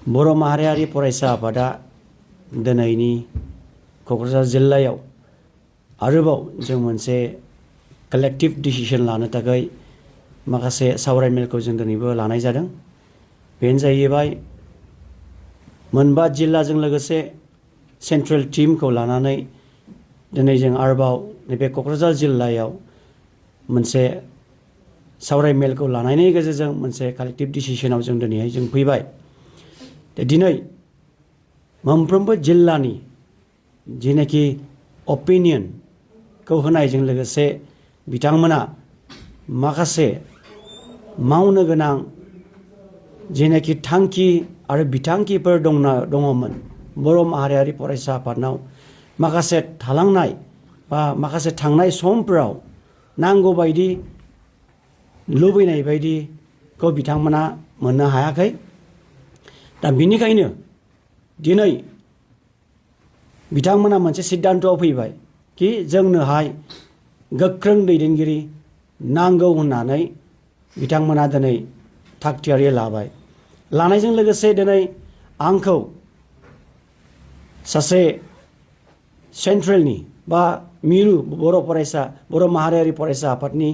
बर' माहारियारि फरायसा आफादा दिनैनि क'क्राझार जिल्लायाव आरोबाव जों मोनसे कालेक्टिभ डिसिसन लानो थाखाय माखासे सावरायमेलखौ जों दिनैबो लानाय जादों। बेनो जाहैबाय मोनबा जिल्लाजों लोगोसे सेन्ट्रेल टीमखौ लानानै दिनै जों आरोबाव नैबे क'क्राझार जिल्लायाव मोनसे सावरायमेलखौ लानायनि गेजेरजों मोनसे कालेक्टिभ डिसिसनाव जों दिनैहाय जों फैबाय। दिनै मोनफ्रोमबो जिल्लानि जिनाखि अपिनियनखौ होनायजों लोगोसे बिथांमोना माखासे मावनो गोनां जिनाखि थांखि आरो बिथांखिफोर दङमोन बर' माहारियारि फरायसा आफादनाव माखासे थालांनाय बा माखासे थांनाय समफोराव नांगौ बायदि लुबैनाय बायदिखौ बिथांमोना मोननो हायाखै। दा बिनिखायनो दिनै बिथांमोना मोनसे सिद्धान्तआव फैबाय कि जोंनोहाय गोख्रों दैदेनगिरि नांगौ होननानै बिथांमोना दिनै थागथियारि लाबाय। लानायजों लोगोसे दिनै आंखौ सासे सेन्ट्रेलनि बा मिरु बर' माहारियारि फरायसा आफादनि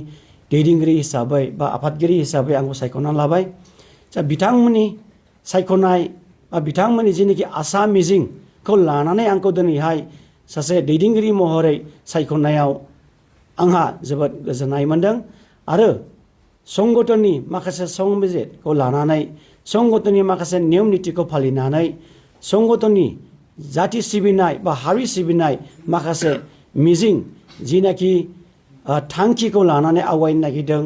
दैदेनगिरि हिसाबै बा आफादगिरि हिसाबै आंखौ सायख'नानै लाबाय। बिथांमोननि सायख'नाय बा बिथांमोननि जिनाखि आसा मिजिंखौ लानानै आंखौ दिनैहाय सासे दैदेनगिरि महरै सायख'नायाव आंहा जोबोद गोजोननाय मोनदों। आरो संगठननि माखासे संबिजितखौ लानानै संगठननि माखासे नियम नितिखौ फालिनानै संगठननि जाथि सिबिनाय बा हारि सिबिनाय माखासे मिजिं जिनाखि थांखिखौ लानानै आवगायनो नागिरदों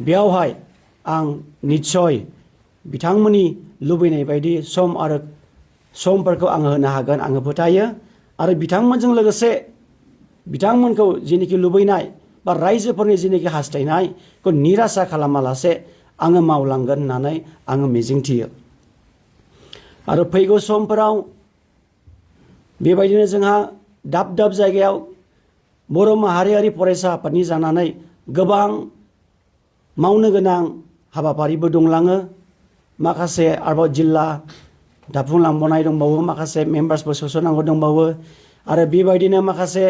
बेयावहाय आं निस्सय बिथांमोननि लुबैनाय बायदि सम आरो समफोरखौ आङो होनो हागोन आङो फोथायो। आरो बिथांमोनजों लोगोसे बिथांमोनखौ जिनाखि लुबैनाय बा रायजोफोरनि जिनाखि हास्थायनायखौ निरासा खालामालासे आङो मावलांगोन होननानै आङो मिजिंथियो। आरो फैगौ समफोराव बेबायदिनो जोंहा दाब दाब जायगायाव बर' माहारियारि फरायसा आफादनि जानानै गोबां मावनो गोनां हाबाफारिबो दंलाङो। माखासे आरोबाव जिल्ला दाफुंलांबावनाय दंबावो, माखासे मेम्बार्सफोर सोसननांगौ दंबावो। आरो बेबायदिनो माखासे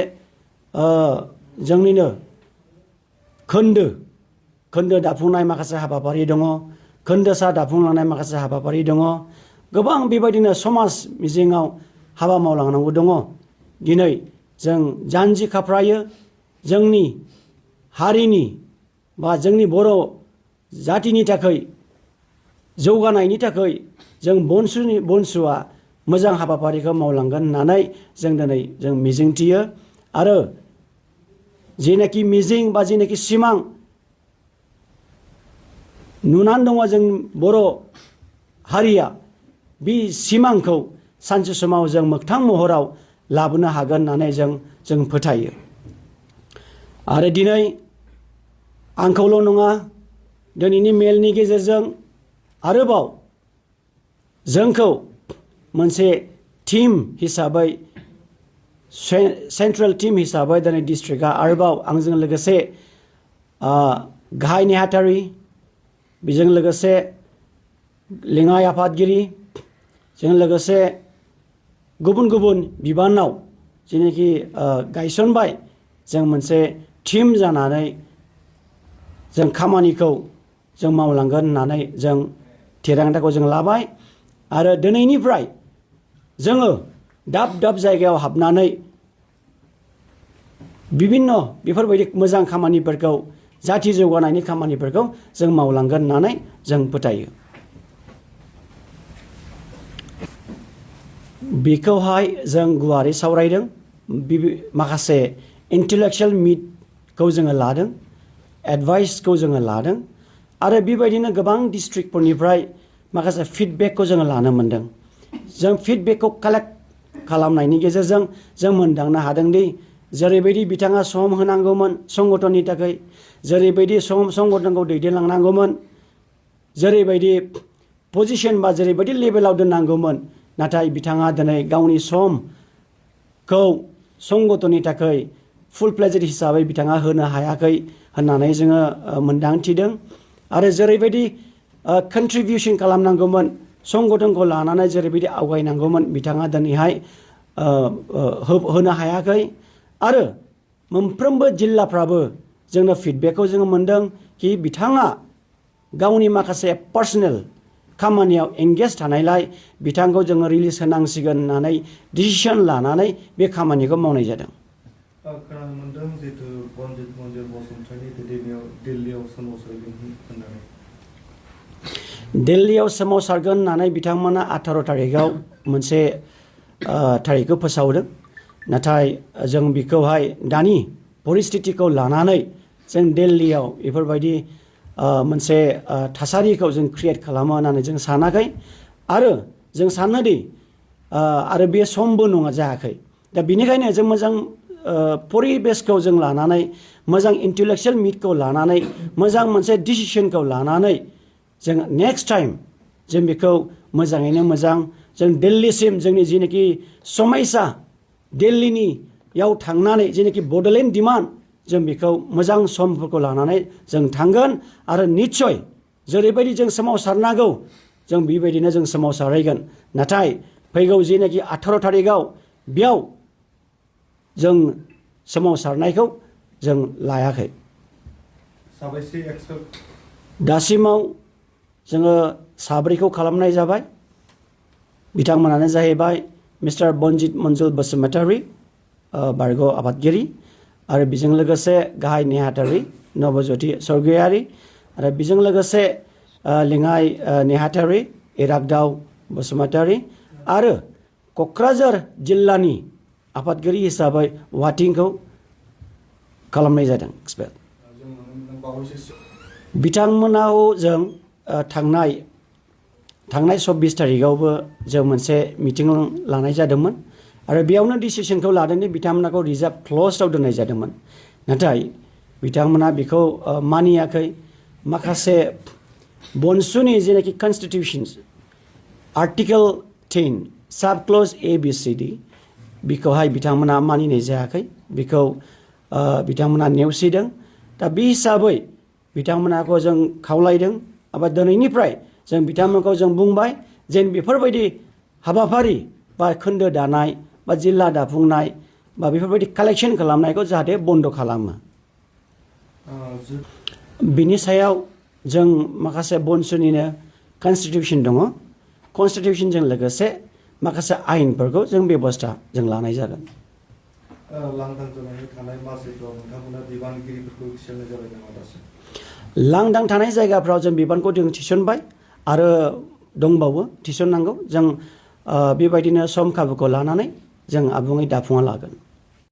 जोंनिनो खोन्दो दाफुंनाय माखासे हाबाफारि दङ, खोन्दोसा दाफुंलांनाय माखासे हाबाफारि दङ। गोबां बेबायदिनो समाज मिजिङाव हाबा मावलांनांगौ दङ। दिनै जों जानजि खाफ्रायो जोंनि हारिनि बा जोंनि बर' जातिनि थाखाय जौगानायनि थाखाय जों बनसुआ मोजां हाबाफारिखौ मावलांगोन होननानै जों दिनै जों मिजिंथियो। आरो जेनाखि मिजिं बा जेनाखि सिमां नुनानै दङ जों बर' हारिया बे सिमांखौ सानसे समाव जों मोगथां महराव लाबोनो हागोन होननानै जों फोथायो। आरो दिनै आंखौल' नङा दिनैनि मेलनि गेजेरजों आरोबाव जोंखौ मोनसे टीम हिसाबै सेन्ट्रेल टीम हिसाबै दिनै डिस्ट्रिक्टआ आरोबाव आंजों लोगोसे गाहाय नेहाथारि, बेजों लोगोसे लेङाइ आफादगिरि, जों लोगोसे गुबुन गुबुन बिबानाव जेनाखि गायसनबाय जों मोनसे टीम जानानै जों खामानिखौ जों मावलांगोन होननानै जों थिरांथाखौ जों लाबाय। आरो दिनैनिफ्राय जोङो दाब दाब जायगायाव हाबनानै बिभिन्न बेफोरबायदि मोजां खामानिफोरखौ जाथि जौगानायनि खामानिफोरखौ जों मावलांगोन होननानै जों फोथायो। बेखौहाय जों गुवारै सावरायदों। माखासे इन्टेलेक्सुयेल मिटखौ जोङो लादों, एडभाइसखौ जोङो लादों। आरो बेबायदिनो गोबां डिस्ट्रिक्टफोरनिफ्राय माखासे फिडबेकखौ जोङो लानो मोनदों। जों फिडबेकखौ कालेक्ट खालामनायनि गेजेरजों जों मोनदांनो हादोंदि जेरैबायदि बिथाङा सम होनांगौमोन संगठननि थाखाय, जेरैबायदि संगठनखौ दैदेनलांनांगौमोन, जेरैबायदि पजिसन बा जेरैबायदि लेभेलाव दोननांगौमोन, नाथाय बिथाङा दिनै गावनि समखौ संगठननि थाखाय फुल प्लेजेड हिसाबै बिथाङा होनो हायाखै होननानै जोङो मोनदांथिदों। आरो जेरैबायदि कन्ट्रिबिउसन खालामनांगौमोन संगठनखौ लानानै जेरैबायदि आवगायनांगौमोन बिथाङा दिनैहाय होनो हायाखै आरो मोनफ्रोमबो जिल्लाफ्राबो जोंनो फिडबेकखौ जोङो मोनदों कि बिथाङा गावनि माखासे पार्सनेल खामानियाव एंगेज थानायलाय बिथांखौ जोङो रिलिज होनांसिगोन होननानै डिसिसन लानानै बे खामानिखौ मावनाय जादों। खोनानो मोनदों जिहेतु बनजित मन्जु बसुमतारिनि दैदेननायाव दिल्लीयाव सोमावसारगोन होननानै दिल्लीयाव सोमावसारगोन होननानै बिथांमोना 18 थारिखआव मोनसे थारिखखौ फोसावदों नाथाय जों बेखौहाय दानि परिस्थितिखौ लानानै जों दिल्लीयाव बेफोरबायदि मोनसे थासारिखौ जों क्रियेट खालामो होननानै जों सानाखै आरो जों सानोदि आरो बे समबो नङा जायाखै दा बेनिखायनो जों मोजां परिबेसखौ जों लानानै मोजां इन्टेलेक्चुयेल मिटखौ लानानै मोजां मोनसे डिसिसनखौ लानानै जों नेक्स्ट टाइम जों बेखौ मोजाङैनो मोजां जों दिल्लीसिम जोंनि जेनाखि समयसा दिल्लीनियाव थांनानै जेनाखि बड'लेण्ड डिमान्ड जों बेखौ मोजां समफोरखौ लानानै जों थांगोन आरो निस्सय जेरैबायदि जों सोमावसारनांगौ जों बेबायदिनो जों सोमावसारहैगोन नाथाय फैगौ जेनाखि 18 थारिखआव बेयाव जों सोमावसारनायखौ जों लायाखै। साबैसे एक्सपेक्ट दासिमाव जोङो साब्रैखौ खालामनाय जाबाय बिथांमोनानो जाहैबाय मिस्टार बनजित मन्जु बसुमतारी बारग' आफादगिरि आरो बेजों लोगोसे गाहाय नेहाथारि नबज्योति सरगयारि आरो बेजों लोगोसे लेङाइ नेहाथारि इरागदाव बसुमतारी आरो क'क्राझार जिल्लानि आफादगिरि हिसाबै वाटिंखौ खालामनाय जादों एक्सपेक्ट। बिथांमोनाव जों थांनाय 24 थारिखआवबो जों मोनसे मिटिं लानाय जादोंमोन आरो बेयावनो डिसिसनखौ लादोंदि बिथांमोनाखौ रिजार्भ क्ल'जआव दोननाय जादोंमोन नाथाय बिथांमोना बेखौ मानियाखै माखासे बनसुनि जेनाखि कनस्टिटिउशन्स आर्टिकेल 10 साब क्ल'ज ABCD बेखौहाय बिथांमोना मानिनाय जायाखै बेखौ बिथांमोना नेवसिदों दा बे हिसाबै बिथांमोनाखौ जों खावलायदों एबा दिनैनिफ्राय जों बिथांमोनखौ जों बुंबाय जेन बेफोरबायदि हाबाफारि बा खोन्दो दानाय बा जिल्ला दाफुंनाय बा बेफोरबायदि कालेक्शन खालामनायखौ जाहाथे बन्द' खालामो। बिनि सायाव जों माखासे बनसुनिनो कनस्टिटिउसन दङ कनस्टिटिउसनजों लोगोसे माखासे आयेनफोरखौ जों बेबस्था जों लानाय जागोन। लांदां जानानै थानाय मासिफ्राव नोंथांमोना बिबानगिरिफोरखौ थिसननाय जाबाय नामा दासिम? लांदां थानाय जायगाफ्राव जों बिबानखौ जों थिसनबाय आरो दंबावो थिसननांगौ जों बेबायदिनो सम खाबुखौ लानानै जों आबुङै दाफुंना लागोन।